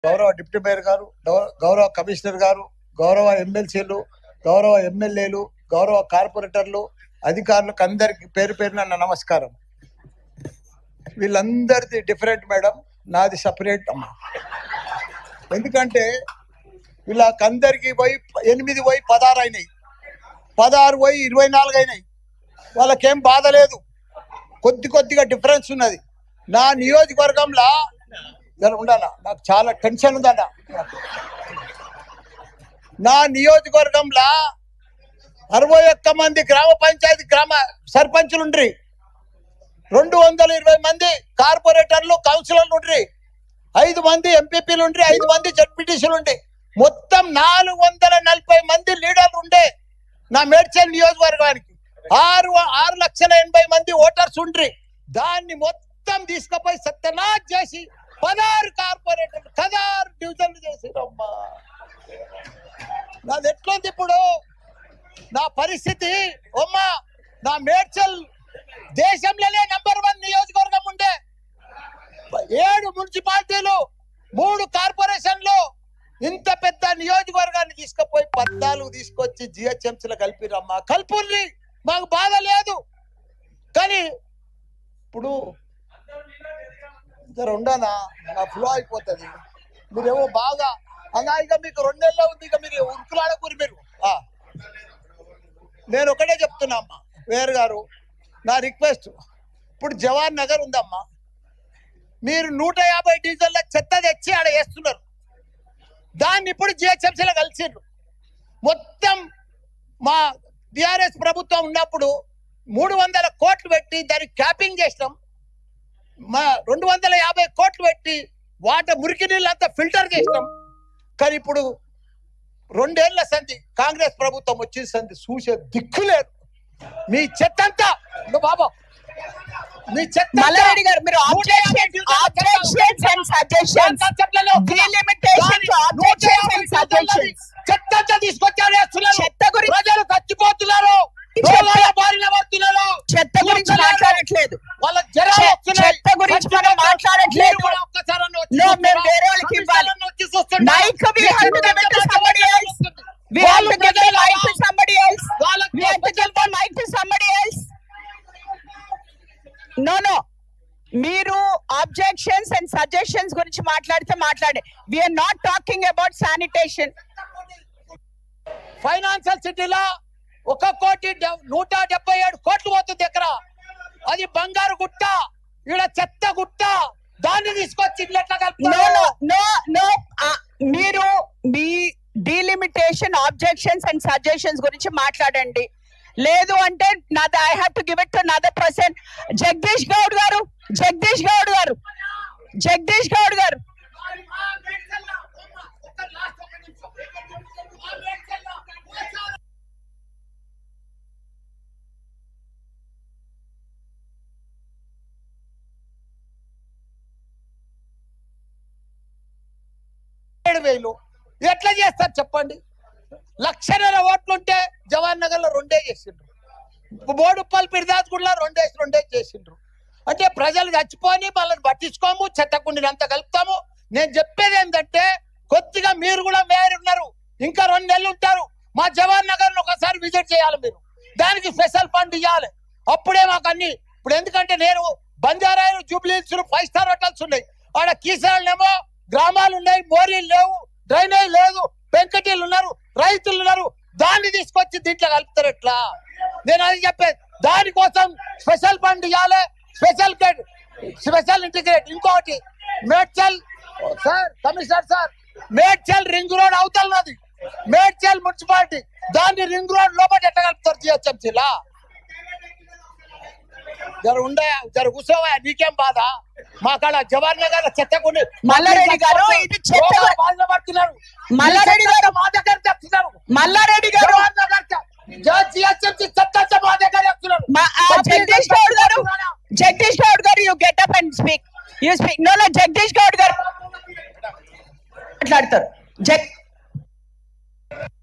గౌరవ deputy mayor గారు, గౌరవ కమిషనర్ గారు, గౌరవ ఎమ్మెల్సీలు, గౌరవ ఎమ్మెల్యేలు, గౌరవ కార్పొరేటర్లు, అధికారులకు అందరికి పేరు పేరున నా నమస్కారం. వీళ్ళందరిది డిఫరెంట్ మేడం, నాది సపరేట్ అమ్మా. ఎందుకంటే వీళ్ళకందరికి పోయి 8 పోయి 16 అయినాయి, 16 పోయి 24 అయినాయి. వాళ్ళకేం బాధ లేదు, కొద్దిగా డిఫరెన్స్ ఉన్నది. నా నియోజకవర్గంలో ఉండాలా, నాకు చాలా టెన్షన్ ఉందన్న. నా నియోజకవర్గంలో 61 మంది గ్రామ పంచాయతీ సర్పంచులు ఉండ్రి, 220 మంది కార్పొరేటర్లు కౌన్సిలర్లు ఉండ్రి, 5 మంది ఎంపీపీలు ఉండ్రి, 5 మంది జడ్పీటీసీలు ఉండి, మొత్తం 440 మంది లీడర్లు ఉండే నా మేడ్చల్ నియోజకవర్గానికి. 6,80,000 మంది ఓటర్స్ ఉండ్రి. దాన్ని మొత్తం తీసుకుపోయి సత్యనాథ్ చేసి 16 కార్పొరేటర్లు 16 డివిజన్లు చేసిరమ్మా. నాది ఎట్లుంది ఇప్పుడు నా పరిస్థితి అమ్మా? నా మేడ్చల్ దేశంలోనే నంబర్ 1 నియోజకవర్గం ఉండే, 7 మున్సిపాలిటీలు, 3 కార్పొరేషన్లు, ఇంత పెద్ద నియోజకవర్గాన్ని తీసుకుపోయి 14 తీసుకొచ్చి జిహెచ్ఎంసీలో కలిపిరమ్మా. కల్పుల్ని మాకు బాధ లేదు, కానీ ఇప్పుడు జర ఉండనా, నా ఫ్లో అయిపోతుంది. మీరేమో బాగా అలా, ఇక మీకు 2 నెలలు ఉంది, ఇక మీరు ఉరుకులాడకూరి. మీరు నేను ఒకటే చెప్తున్నా అమ్మా, వేరు గారు నా రిక్వెస్ట్, ఇప్పుడు జవాన్ నగర్ ఉందమ్మా, మీరు 150 డీజిల్ల చెత్త తెచ్చి ఆడ వేస్తున్నారు. దాన్ని ఇప్పుడు జిహెచ్ఎంసీలో కలిసిండ్రు. మొత్తం మా టిఆర్ఎస్ ప్రభుత్వం ఉన్నప్పుడు 300 కోట్లు పెట్టి దానికి క్యాపింగ్ చేసినాం. మా 250 కోట్లు పెట్టి మురికి నీళ్ళు అంతా ఫిల్టర్ చేసినాం. కానీ ఇప్పుడు 2 ఏళ్ల సంధి కాంగ్రెస్ ప్రభుత్వం వచ్చిన సంధి చూసే దిక్కు లేదు. మీ చెత్త అంతా బాబా, మీ చెత్త మల్లారెడ్డి గారు, మీరు చెత్త తీసుకొచ్చారు. చెత్త గురించి ప్రజలు చచ్చిపోతున్నారు, చెత్త గురించి మాట్లాడట్లేదు, వాళ్ళకి చెత్త గురించి మనం మాట్లాడట్లేదు. మేము వేరే వాళ్ళకి ఇవ్వాలి mic. We have to give it to somebody else. We have to give the mic to somebody else. We have to give the mic to somebody else. No. మీరు ఆబ్జెక్షన్స్ అండ్ సజెషన్స్ గురించి మాట్లాడితే మాట్లాడే. We are not talking about sanitation. Financial సిటీలో 1,177 కోట్లు పోతుంది ఎకరా. అది బంగారు గుట్ట, ఈడ చెత్త గుట్ట. దాన్ని తీసుకొచ్చి మీరు మీ డీలిమిటేషన్, ఆబ్జెక్షన్స్ అండ్ సజెషన్స్ గురించి మాట్లాడండి. లేదు అంటే I have to give it to another person. Jagadish Goud గారు ఎట్లా చేస్తారు చెప్పండి? 1,00,000 ఓట్లుంటే జవహర్ నగర్ లో 2 చేసిండ్రు, బోడుప్పల్ పిర్దాస్ గుడిలో 2 చేసిండ్రు. అంటే ప్రజలు చచ్చిపోని వాళ్ళని పట్టించుకోము, చెత్తకుండినంత కలుపుతాము. నేను చెప్పేది ఏంటంటే, కొద్దిగా మీరు కూడా మేయర్ ఉన్నారు, ఇంకా 2 నెలలు ఉంటారు. మా జవహర్ నగర్ ఒకసారి విజిట్ చేయాలి మీరు, దానికి స్పెషల్ ఫండ్ ఇవ్వాలి. అప్పుడే మాకు అన్ని. ఇప్పుడు ఎందుకంటే నేను బంజారాలు, జూబ్లీహిల్స్ 5 స్టార్ హోటల్స్ ఉన్నాయి, ఆడ కీసరాళ్ళేమో గ్రామాలు ఉన్నాయి, మోరీలు లేవు, డ్రైనేజ్ లేదు, పెంకటీలు ఉన్నారు, రైతులు ఉన్నారు. దాన్ని తీసుకొచ్చి దీంట్లో కలుపుతారు ఎట్లా? నేను అది చెప్పేది. దానికోసం స్పెషల్ ఫండ్ ఇవ్వాలి, స్పెషల్ ఇంటిగ్రేట్. ఇంకొకటి Medchal sir, commissioner sir, Medchal ring road అవతలన్నది మేడ్చల్ మున్సిపాలిటీ, దాన్ని రింగ్ రోడ్ లోపల ఎట్లా కలుపుతారు జిహెచ్ఎంసీలా? జర కూర్చోవా, నీకేం బాధ? మా కాడ జవహర్ నగర్ చెత్తకుండి మల్లారెడ్డి గారు, ఇది బాధపడుతున్నారు. మల్లారెడ్డి గారు మా దగ్గర చెప్తున్నారు. మల్లారెడ్డి గారు Jagadish Goud garu you get up and speak. You speak. No Jagadish Goud garu మాట్లాడతారు.